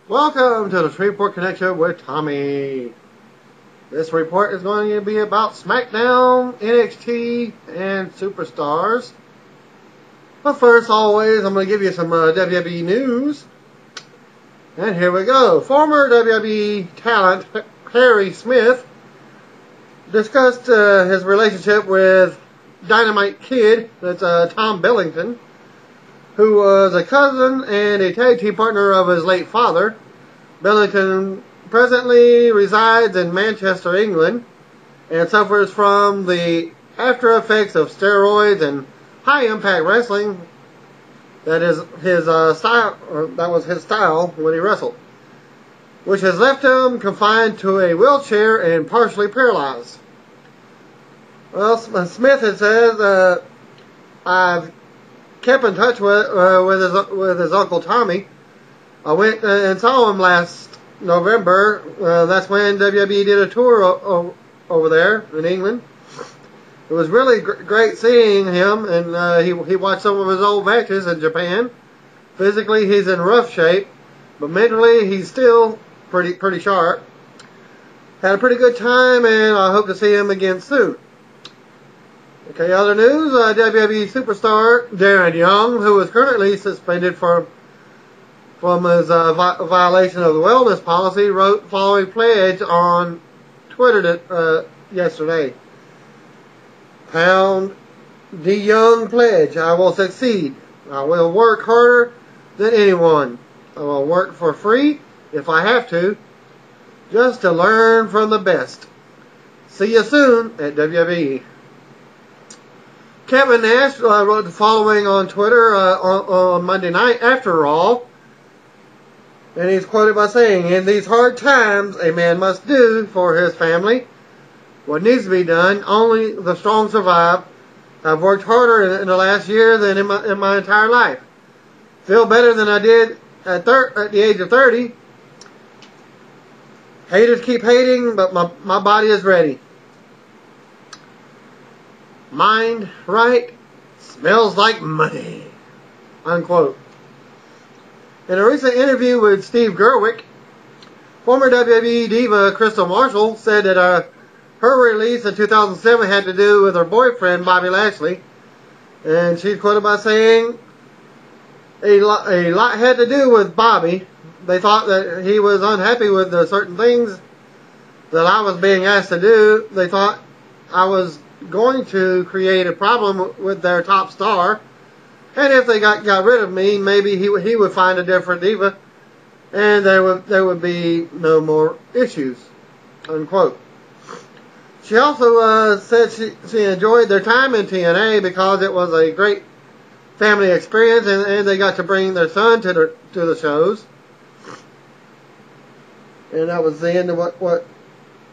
Welcome to the Report Connection with Tommy. This report is going to be about Smackdown, NXT, and Superstars. But first, always, I'm going to give you some WWE news. And here we go. Former WWE talent Harry Smith discussed his relationship with Dynamite Kid, that's Tom Billington, who was a cousin and a tag team partner of his late father. Billington presently resides in Manchester, England, and suffers from the after effects of steroids and high-impact wrestling. That is his style. That was his style when he wrestled, which has left him confined to a wheelchair and partially paralyzed. Well, Smith has said, I've kept in touch with his Uncle Tommy. I went and saw him last November. That's when WWE did a tour over there in England. It was really great seeing him, and he watched some of his old matches in Japan. Physically, he's in rough shape, but mentally, he's still pretty sharp. Had a pretty good time, and I hope to see him again soon. Okay, other news, WWE superstar Darren Young, who is currently suspended from his violation of the wellness policy, wrote following pledge on Twitter yesterday. Pound the Young pledge. I will succeed. I will work harder than anyone. I will work for free if I have to, just to learn from the best. See you soon at WWE. Kevin Nash wrote the following on Twitter on Monday night after Raw. And he's quoted by saying, "In these hard times, a man must do for his family what needs to be done. Only the strong survive. I've worked harder in the last year than in my entire life. Feel better than I did at the age of 30. Haters keep hating, but my body is ready. Mind right, smells like money." Unquote. In a recent interview with Steve Gerwick, former WWE diva Crystal Marshall said that her release in 2007 had to do with her boyfriend Bobby Lashley, and she's quoted by saying, a lot had to do with Bobby. They thought that he was unhappy with the certain things that I was being asked to do. They thought I was going to create a problem with their top star, and if they got rid of me, maybe he would find a different diva, and there would be no more issues. Unquote. She also said she enjoyed their time in TNA because it was a great family experience, and they got to bring their son to the shows. And that was the end of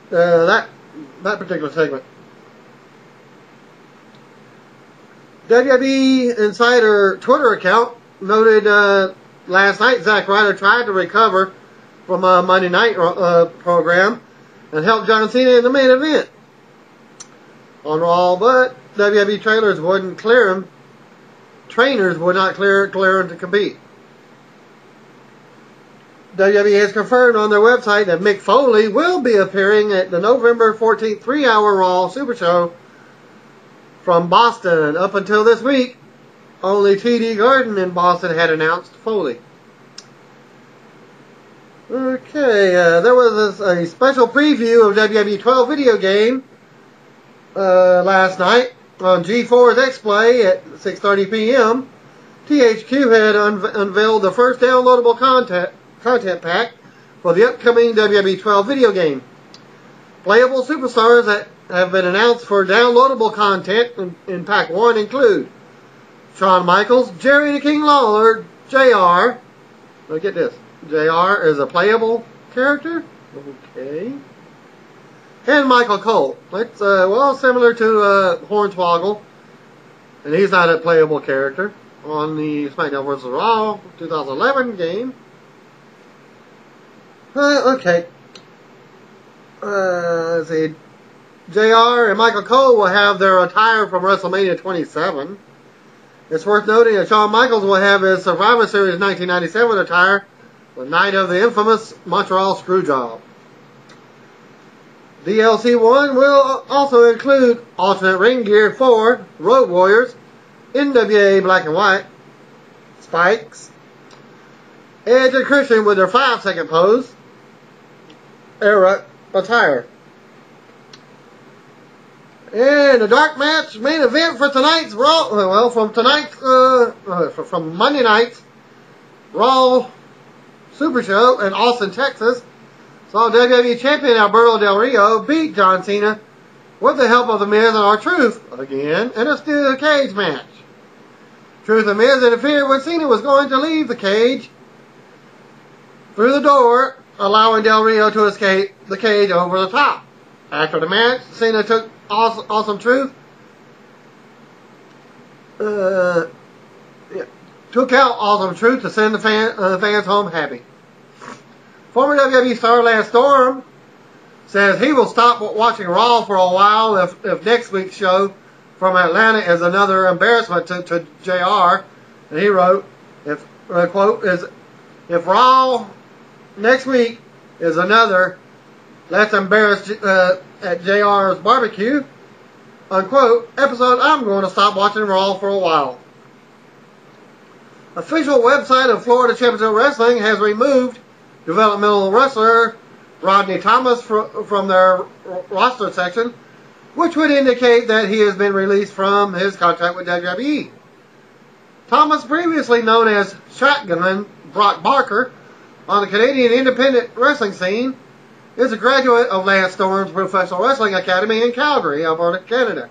that particular segment. WWE Insider Twitter account noted last night Zack Ryder tried to recover from a Monday night program and help John Cena in the main event on Raw, but WWE trainers wouldn't clear him. Trainers would not clear him to compete. WWE has confirmed on their website that Mick Foley will be appearing at the November 14th 3-hour Raw Super Show from Boston. Up until this week, only TD Garden in Boston had announced Foley. Okay, there was a special preview of WWE 12 video game last night on G4's X-Play at 6:30 p.m. THQ had unveiled the first downloadable content pack for the upcoming WWE 12 video game. Playable superstars that have been announced for downloadable content in Pack 1 include Shawn Michaels, Jerry the King Lawler, JR. Look at this. JR is a playable character. Okay. And Michael Cole. It's, similar to Hornswoggle. And he's not a playable character on the SmackDown vs. Raw 2011 game. Okay. Let's see. JR and Michael Cole will have their attire from WrestleMania 27. It's worth noting that Shawn Michaels will have his Survivor Series 1997 attire the night of the infamous Montreal Screwjob. DLC 1 will also include alternate ring gear for Road Warriors, NWA Black and White, Spikes, Edge and Christian with their 5-second pose, era attire. And the dark match main event for tonight's Raw, well, from Monday night's Raw Super Show in Austin, Texas, saw WWE Champion Alberto Del Rio beat John Cena with the help of The Miz and R-Truth again in a steel cage match. Truth and Miz interfered when Cena was going to leave the cage through the door, allowing Del Rio to escape the cage over the top. After the match, Cena took Awesome Truth, took out Awesome Truth to send the fans home happy. Former WWE star Lance Storm says he will stop watching Raw for a while if next week's show from Atlanta is another embarrassment to JR. And he wrote, if Raw next week is another let's embarrass at JR's barbecue, unquote, episode, I'm going to stop watching Raw for a while. Official website of Florida Championship Wrestling has removed developmental wrestler Rodney Thomas from their roster section, which would indicate that he has been released from his contract with WWE. Thomas, previously known as Shotgun Brock Barker on the Canadian independent wrestling scene, is a graduate of Lance Storm's Professional Wrestling Academy in Calgary, Alberta, Canada.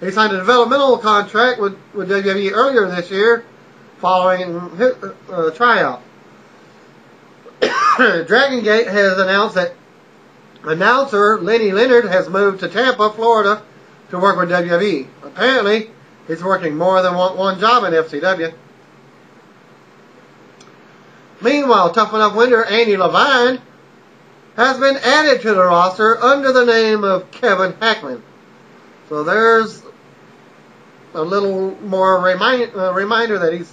He signed a developmental contract with WWE earlier this year following his tryout. Dragon Gate has announced that announcer Lenny Leonard has moved to Tampa, Florida to work with WWE. Apparently, he's working more than one job in FCW. Meanwhile, Tough Enough winner Andy Levine has been added to the roster under the name of Kevin Hackman. So there's a little more reminder that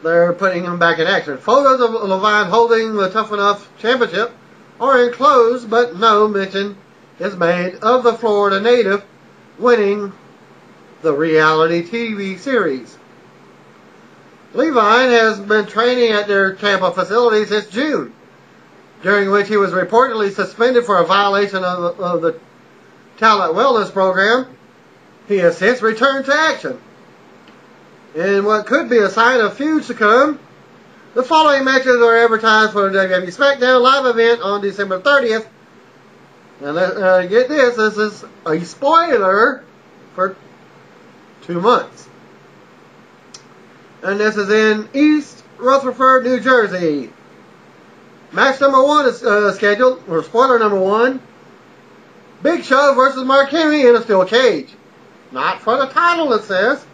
they're putting him back in action. Photos of Levine holding the Tough Enough Championship are enclosed, but no mention is made of the Florida native winning the reality TV series. Levine has been training at their Tampa facility since June, during which he was reportedly suspended for a violation of the Talent Wellness Program. He has since returned to action. In what could be a sign of feuds to come, the following matches are advertised for the WWE Smackdown live event on December 30th. And get this is a spoiler for 2 months. And this is in East Rutherford, New Jersey. Match number 1 is scheduled, or spoiler number 1, Big Show versus Mark Henry in a steel cage. Not for the title, it says.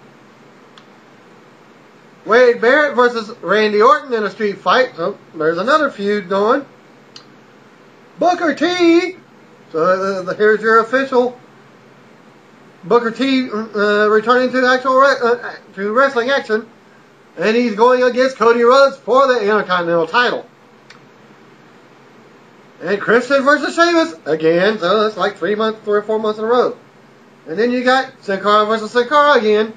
Wade Barrett versus Randy Orton in a street fight. So there's another feud going. Booker T. So here's your official Booker T returning to actual to wrestling action. And he's going against Cody Rhodes for the Intercontinental title. And Christian versus Sheamus again. So it's like 3 or 4 months in a row. And then you got Sin Cara versus Sin Cara again.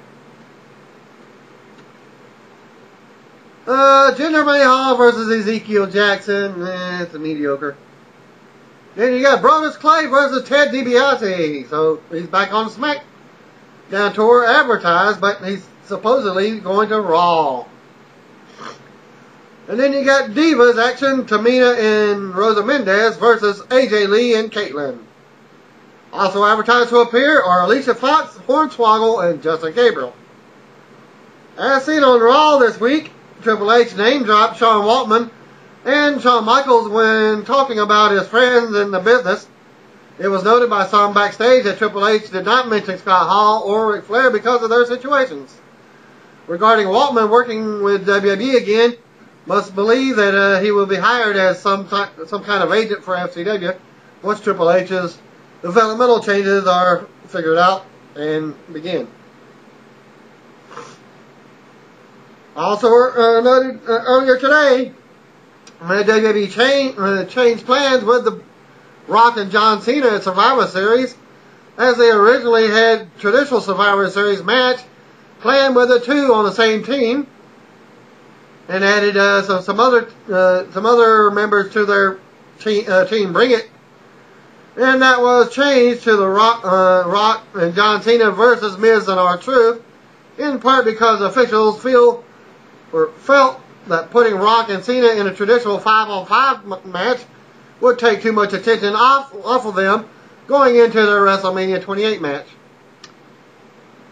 Jinder Mahal versus Ezekiel Jackson. It's a mediocre. Then you got Brodus Clay versus Ted DiBiase. So he's back on the SmackDown tour advertised, but he's supposedly going to Raw. And then you got Divas action. Tamina and Rosa Mendez versus AJ Lee and Caitlyn. Also advertised to appear are Alicia Fox, Hornswoggle, and Justin Gabriel. As seen on Raw this week, Triple H name dropped Sean Waltman and Shawn Michaels when talking about his friends in the business. It was noted by some backstage that Triple H did not mention Scott Hall or Ric Flair because of their situations. Regarding Waltman working with WWE again, must believe that he will be hired as some kind of agent for FCW once Triple H's developmental changes are figured out and begin. Also noted earlier today, WWE changed plans with the Rock and John Cena at Survivor Series, as they originally had traditional Survivor Series match planned with the two on the same team, and added some other members to their team Bring It, and that was changed to the Rock and John Cena versus Miz and R-Truth, in part because officials felt that putting Rock and Cena in a traditional 5-on-5 match would take too much attention off of them going into their WrestleMania 28 match.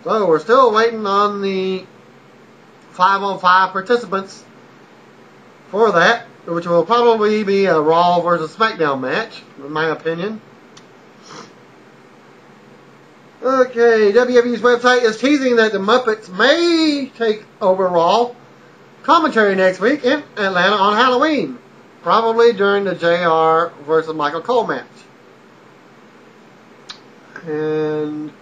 So we're still waiting on the 5-on-5 participants for that, which will probably be a Raw versus Smackdown match, in my opinion. Okay, WWE's website is teasing that the Muppets may take over Raw commentary next week in Atlanta on Halloween, probably during the JR versus Michael Cole match. And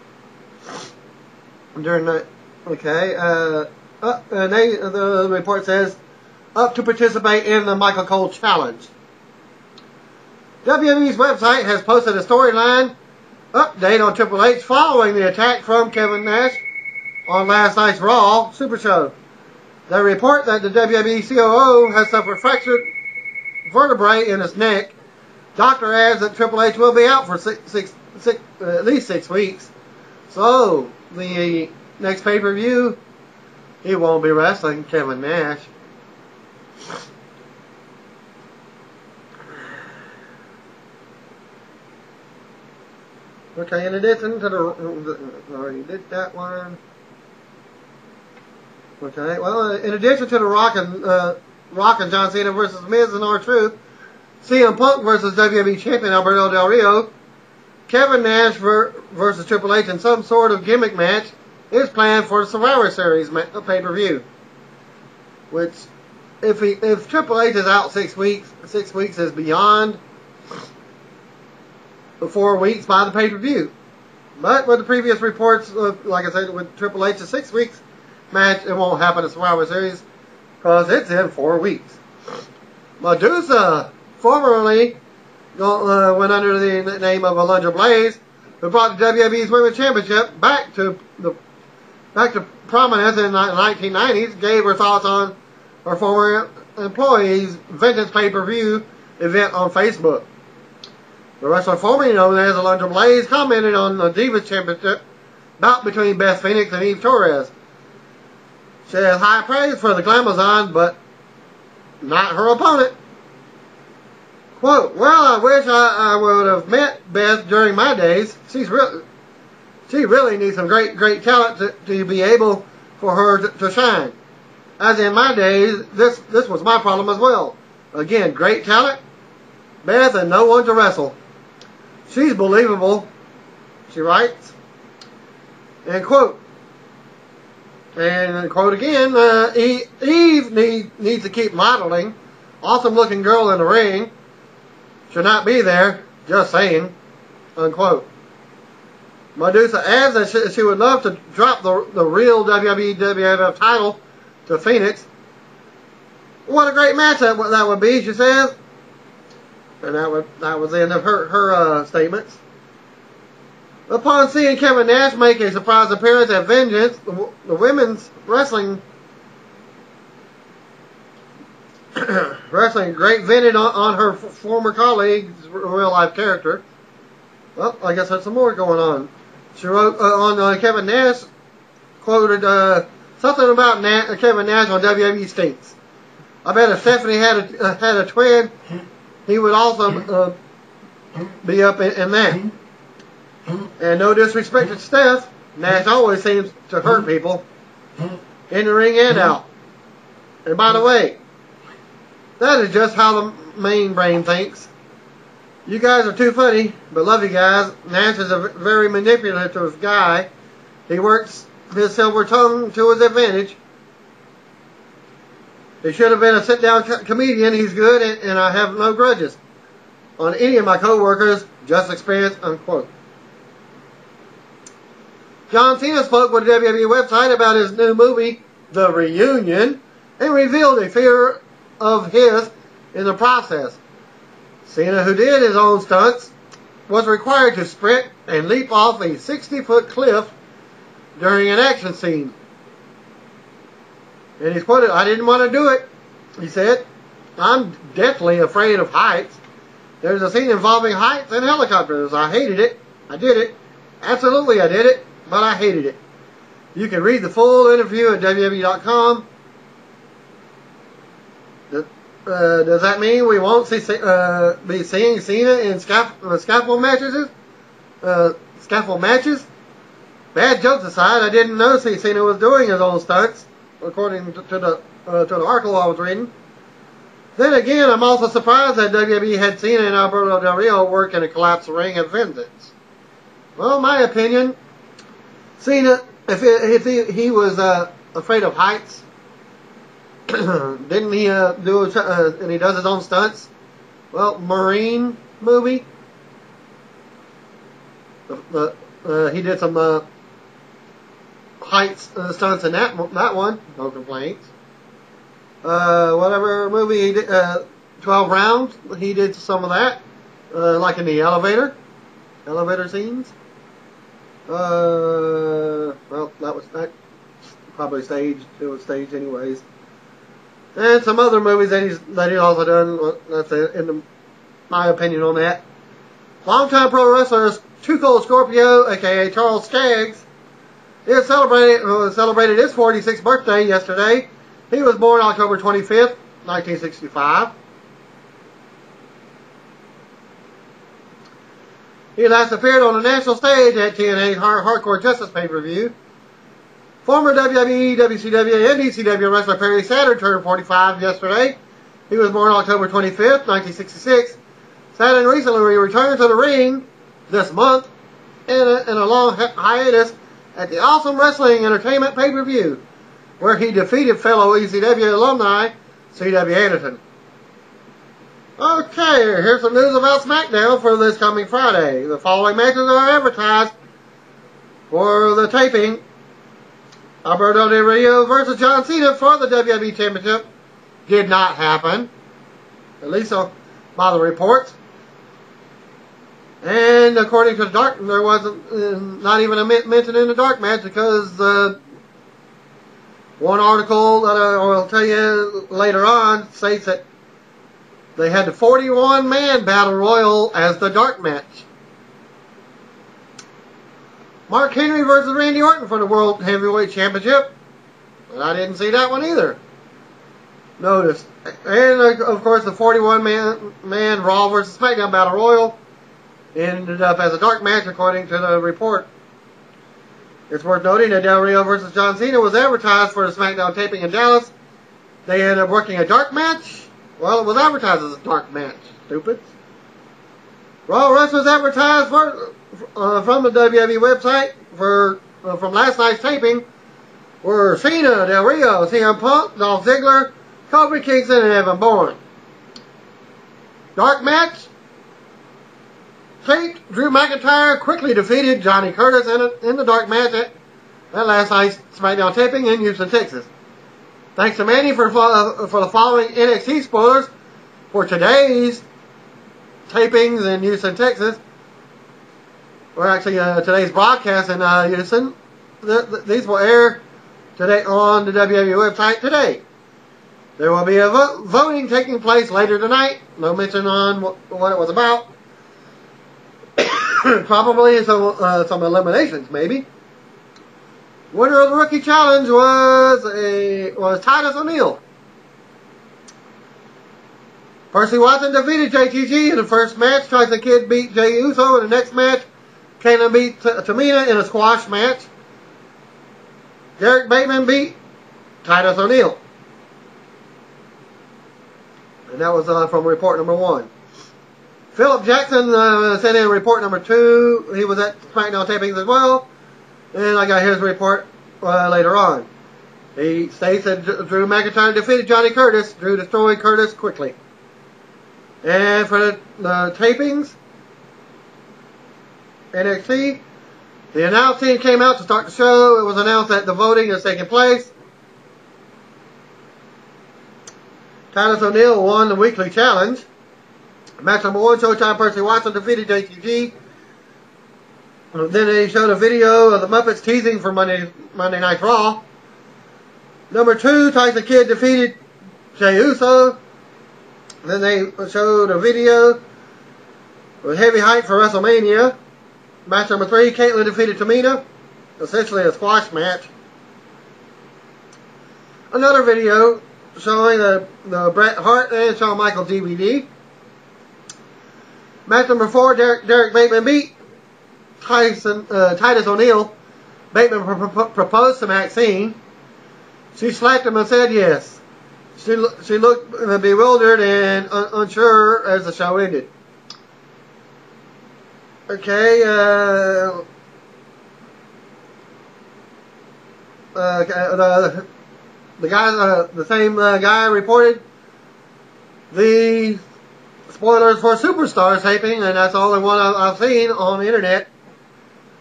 during the, the report says, up to participate in the Michael Cole challenge. WWE's website has posted a storyline update on Triple H following the attack from Kevin Nash on last night's Raw Super Show. They report that the WWE COO has suffered fractured vertebrae in his neck. Doctor adds that Triple H will be out for at least 6 weeks. So, the next pay-per-view, he won't be wrestling Kevin Nash. Okay, in addition to already did that one. Okay, well, in addition to the Rock and John Cena versus Miz and R-Truth, CM Punk versus WWE Champion Alberto Del Rio, Kevin Nash versus Triple H in some sort of gimmick match is planned for the Survivor Series pay-per-view. Which, if Triple H is out 6 weeks, 6 weeks is beyond the 4 weeks by the pay-per-view. But with the previous reports, like I said, with Triple H's 6 weeks match, it won't happen in Survivor Series because it's in 4 weeks. Madusa, formerly went under the name of Alundra Blaze, who brought the WWE's Women's Championship back to prominence in the 1990s, gave her thoughts on her former employee's Vengeance pay-per-view event on Facebook. The wrestler formerly known as Alundra Blaze commented on the Divas Championship bout between Beth Phoenix and Eve Torres. She has high praise for the Glamazon, but not her opponent. Quote, well, I wish I would have met Beth during my days. She really needs some great talent to be able for her to shine. As in my days, this was my problem as well. Again, great talent, Beth, and no one to wrestle. She's believable, she writes. And quote, again, Eve needs to keep modeling. Awesome looking girl in the ring. Should not be there, just saying, unquote. Madusa adds that she would love to drop the real WWE WWF title to Phoenix. What a great match that would be, she says. And that was the end of her statements. Upon seeing Kevin Nash make a surprise appearance at Vengeance, the women's wrestling great vented on her former colleague's real life character. Well, I guess there's some more going on. She wrote on Kevin Nash, quoted something about Kevin Nash on WWE stinks. I bet if Stephanie had a twin, he would also be up in that. And no disrespect to Steph, Nash always seems to hurt people in the ring and out. And by the way, that is just how the main brain thinks. You guys are too funny, but love you guys. Nash is a very manipulative guy. He works his silver tongue to his advantage. He should have been a sit-down comedian. He's good, and I have no grudges on any of my co-workers. Just experience, unquote. John Cena spoke with the WWE website about his new movie, The Reunion, and revealed a fear of his in the process. Cena, who did his own stunts, was required to sprint and leap off a 60-foot cliff during an action scene. And he's quoted, "I didn't want to do it," he said. "I'm deathly afraid of heights. There's a scene involving heights and helicopters. I hated it. I did it. Absolutely I did it, but I hated it." You can read the full interview at www.com. Does that mean we won't be seeing Cena in scaffold matches? Bad jokes aside, I didn't know Cena was doing his own stunts, according to the article I was reading. Then again, I'm also surprised that WWE had Cena and Alberto Del Rio work in a collapsed ring at Vengence. Well, my opinion, Cena, if he was afraid of heights, didn't he and he does his own stunts? Well, Marine movie, he did some heights stunts in that one. No complaints. Whatever movie he did, 12 Rounds, he did some of that, like in the elevator scenes. Well, that probably staged. It was staged anyways. And some other movies that he's also done. That's my opinion on that. Longtime pro wrestler Too Cold Scorpio, aka Charles Skaggs, celebrated his 46th birthday yesterday. He was born October 25th, 1965. He last appeared on the national stage at TNA's Hardcore Justice pay-per-view. Former WWE, WCW, and ECW wrestler Perry Saturn turned 45 yesterday. He was born October 25th, 1966. Saturn recently returned to the ring this month in a long hiatus at the Awesome Wrestling Entertainment pay-per-view, where he defeated fellow ECW alumni C.W. Anderson. Okay, here's some news about Smackdown for this coming Friday. The following matches are advertised for the taping. Alberto Del Rio versus John Cena for the WWE Championship did not happen, at least by the reports. And according to the dark, there wasn't not even a mention in the dark match, because one article that I will tell you later on states that they had the 41-man Battle Royal as the dark match. Mark Henry versus Randy Orton for the World Heavyweight Championship. But I didn't see that one either. Notice. And of course the 41-man Raw versus SmackDown Battle Royal ended up as a dark match according to the report. It's worth noting that Del Rio versus John Cena was advertised for the SmackDown taping in Dallas. They ended up working a dark match. Well, it was advertised as a dark match. Stupids. Raw wrestlers advertised from the WWE website from last night's taping were Cena, Del Rio, CM Punk, Dolph Ziggler, Kofi Kingston, and Evan Bourne. Dark match. Taped, Drew McIntyre quickly defeated Johnny Curtis in the dark match at last night's SmackDown taping in Houston, Texas. Thanks to Manny for the following NXT spoilers for today's tapings in Houston, Texas. Or actually, today's broadcast in Houston. These will air today on the WWE website today. There will be a voting taking place later tonight. No mention on what it was about. Probably some eliminations, maybe. Winner of the Rookie Challenge was Titus O'Neil. Percy Watson defeated JTG in the first match. Tyson Kidd beat Jey Uso in the next match. Kayla beat Tamina in a squash match. Derek Bateman beat Titus O'Neil. And that was from report number 1. Philip Jackson sent in report number 2. He was at SmackDown tapings as well. And I got his report later on. He states that Drew McIntyre defeated Johnny Curtis. Drew destroyed Curtis quickly. And for the tapings, NXT, the announce team came out to start the show. It was announced that the voting is taking place. Titus O'Neil won the weekly challenge. Match number 1, Showtime Percy Watson defeated JTG. Then they showed a video of the Muppets teasing for Monday Night Raw. Number 2, Tyson Kidd defeated Jey Uso. Then they showed a video with heavy height for WrestleMania. Match number 3, Caitlyn defeated Tamina. Essentially a squash match. Another video showing the Bret Hart and Shawn Michaels DVD. Match number 4, Derek Bateman beat Titus O'Neil. Bateman proposed to Maxine. She slapped him and said yes. She looked bewildered and unsure as the show ended. Okay, the same guy reported the spoilers for Superstars taping, and that's the only one I've seen on the internet.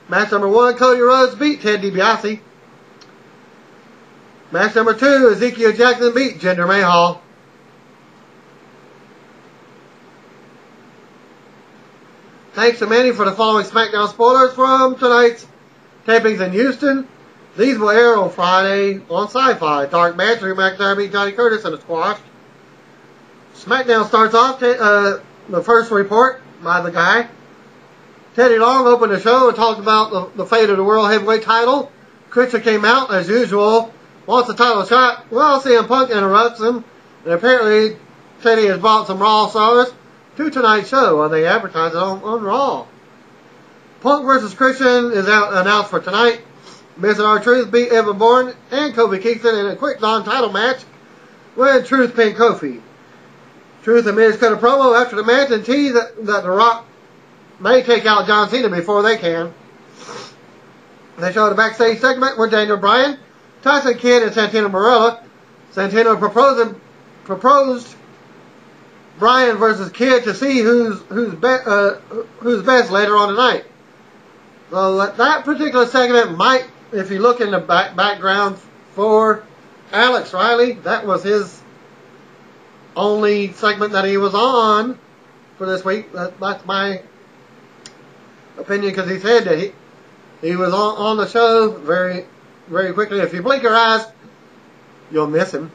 Match number 1, Cody Rhodes beat Ted DiBiase. Match number 2, Ezekiel Jackson beat Jinder Mahal. Thanks to Manny for the following SmackDown spoilers from tonight's tapings in Houston. These will air on Friday on Sci-Fi. Dark match, Drew McIntyre beat Johnny Curtis in a squash. SmackDown starts off the first report by the guy. Teddy Long opened the show and talked about the fate of the World Heavyweight title. Christian came out, as usual, wants the title shot. Well, CM Punk interrupts him, and apparently Teddy has brought some Raw stars to tonight's show. They advertise it on Raw. Punk versus Christian is announced for tonight. Miz and R-Truth beat Evan Bourne and Kofi Kingston in a quick non-title match when Truth pinned Kofi. Truth and Miz cut a promo after the match and teased that The Rock may take out John Cena before they can. They showed a backstage segment with Daniel Bryan, Tyson Kidd, and Santino Marella. Santino proposed Bryan versus Kidd to see who's best later on tonight. So that particular segment might, if you look in the background for Alex Riley, that was his only segment that he was on for this week. That's my opinion, because he said that he was on the show very, very quickly. If you blink your eyes, you'll miss him.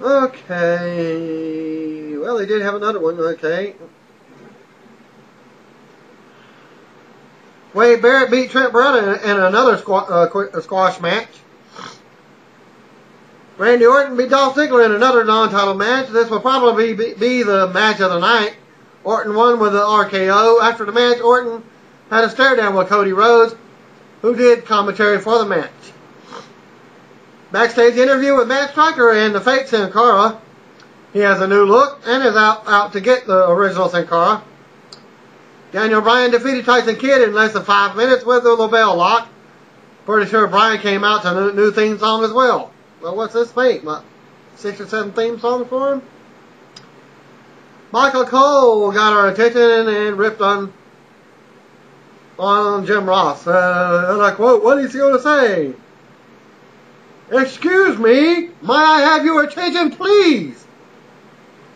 Okay. Well, they did have another one. Okay. Wade Barrett beat Trent Beretta in another squash match. Randy Orton beat Dolph Ziggler in another non-title match. This will probably be the match of the night. Orton won with the RKO. After the match, Orton had a stare down with Cody Rhodes, who did commentary for the match. Backstage interview with Matt Striker and the fake Sin Cara. He has a new look and is out to get the original Sin Cara. Daniel Bryan defeated Tyson Kidd in less than 5 minutes with the LaBelle lock. Pretty sure Bryan came out to a new theme song as well. Well, what's this make? 6 or 7 theme songs for him? Michael Cole got our attention and ripped on Jim Ross. And I quote, what is he going to say? Excuse me, may I have your attention, please?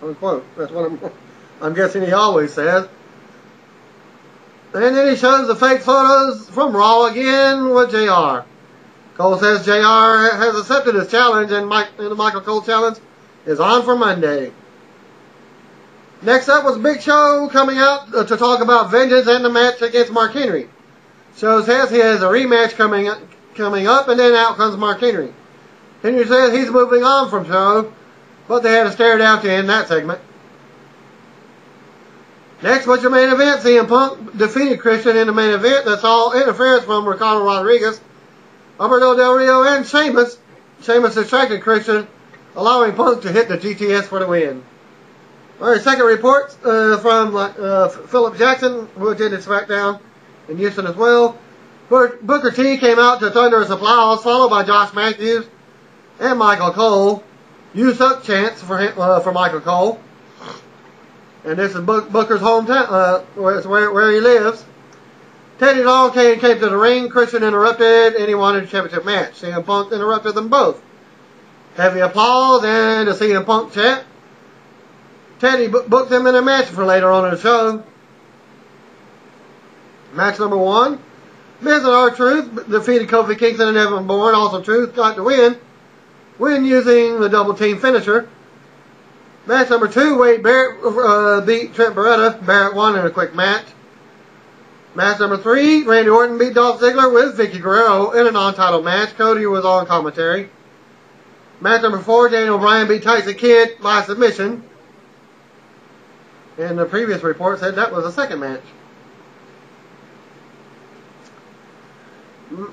Unquote. That's what I'm guessing he always says. And then he shows the fake photos from Raw again with JR. Cole says JR has accepted his challenge, and the Michael Cole challenge is on for Monday. Next up was Big Show coming out to talk about Vengeance and the match against Mark Henry. Show says he has a rematch coming up, and then out comes Mark Henry. Henry says he's moving on from Show, but they had to stare down to end that segment. Next was your main event. CM Punk defeated Christian in the main event. That's all interference from Ricardo Rodriguez, Alberto Del Rio, and Sheamus. Sheamus distracted Christian, allowing Punk to hit the GTS for the win. Alright, second report from Philip Jackson, who attended SmackDown in Houston as well. Booker T came out to thunderous applause, followed by Josh Matthews and Michael Cole. You suck chants for Michael Cole. And this is Booker's hometown, where he lives. Teddy Long came to the ring. Christian interrupted, and he wanted a championship match. CM Punk interrupted them both. Heavy applause and a CM Punk chant. Teddy booked them in a match for later on in the show. Match number 1. Miz and R-Truth defeated Kofi Kingston and Evan Bourne. Also Truth got the win. Win using the double team finisher. Match number 2, Wade Barrett beat Trent Beretta. Barrett won in a quick match. Match number 3, Randy Orton beat Dolph Ziggler with Vicky Guerrero in a non-title match. Cody was on commentary. Match number 4, Daniel Bryan beat Tyson Kidd by submission. And the previous report said that was the second match.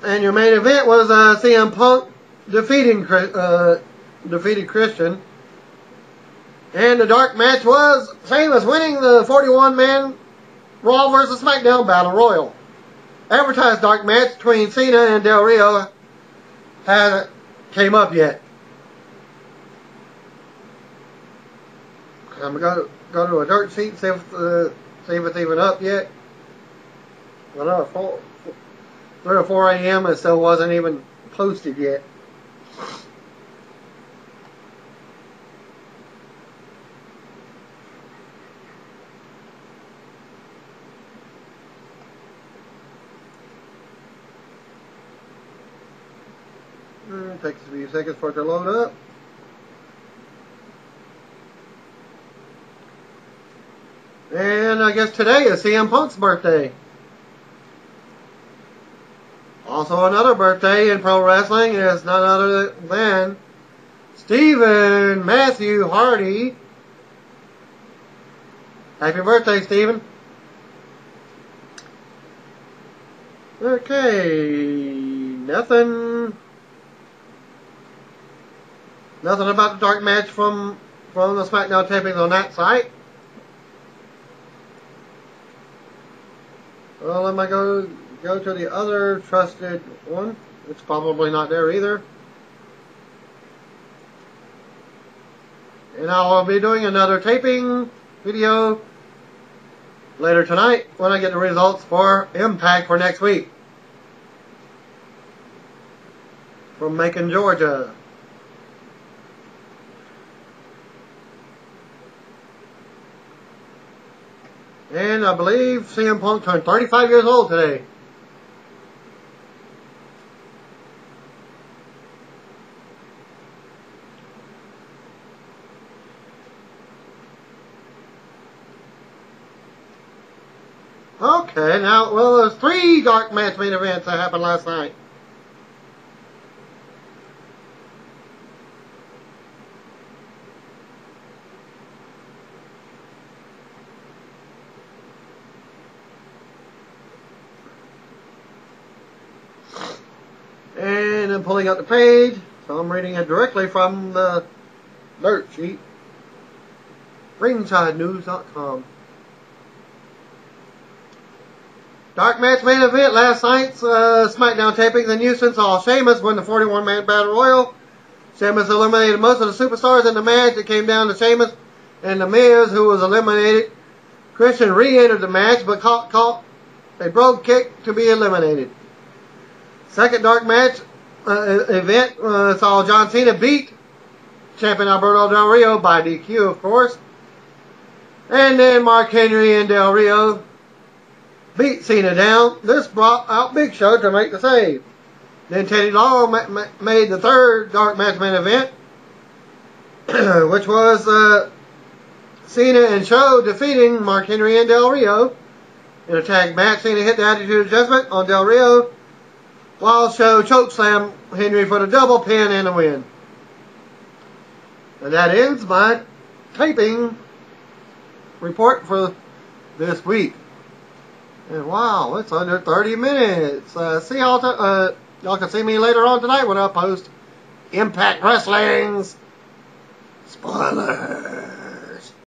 And your main event was CM Punk defeated Christian. And the dark match was Sheamus winning the 41-man Raw vs. Smackdown Battle Royal. Advertised dark match between Cena and Del Rio hasn't came up yet. I'm gonna go to a dirt sheet and see if it's even up yet. Well, no, 3 or 4 a.m. it still wasn't even posted yet. Takes a few seconds for it to load up. And I guess today is CM Punk's birthday. Also another birthday in pro wrestling is none other than Stephen Matthew Hardy. Happy birthday, Stephen. Okay, nothing about the dark match from the Smackdown tapings on that site. Well, let me go to the other trusted one. It's probably not there either. And I will be doing another taping video later tonight when I get the results for Impact for next week. From Macon, Georgia. And I believe CM Punk turned 35 years old today. Okay, now, well, there's 3 dark match main events that happened last night. And I'm pulling up the page, so I'm reading it directly from the dirt sheet. ringsidenews.com. Dark match main event last night's Smackdown tapings in Houston saw Sheamus win the 41-man Battle Royal. Sheamus eliminated most of the superstars in the match. It came down to Sheamus and The Miz, who was eliminated. Christian re-entered the match, but caught a brogue kick to be eliminated. Second dark match event saw John Cena beat champion Alberto Del Rio by DQ, of course. And then Mark Henry and Del Rio beat Cena down. This brought out Big Show to make the save. Then Teddy Long made the third dark match main event, which was Cena and Show defeating Mark Henry and Del Rio in a tag match. Cena hit the Attitude Adjustment on Del Rio, while Show chokeslammed Henry for the double pin and a win. And that ends my taping report for this week. And wow, it's under 30 minutes. See y'all. Y'all can see me later on tonight when I post Impact Wrestling's spoilers.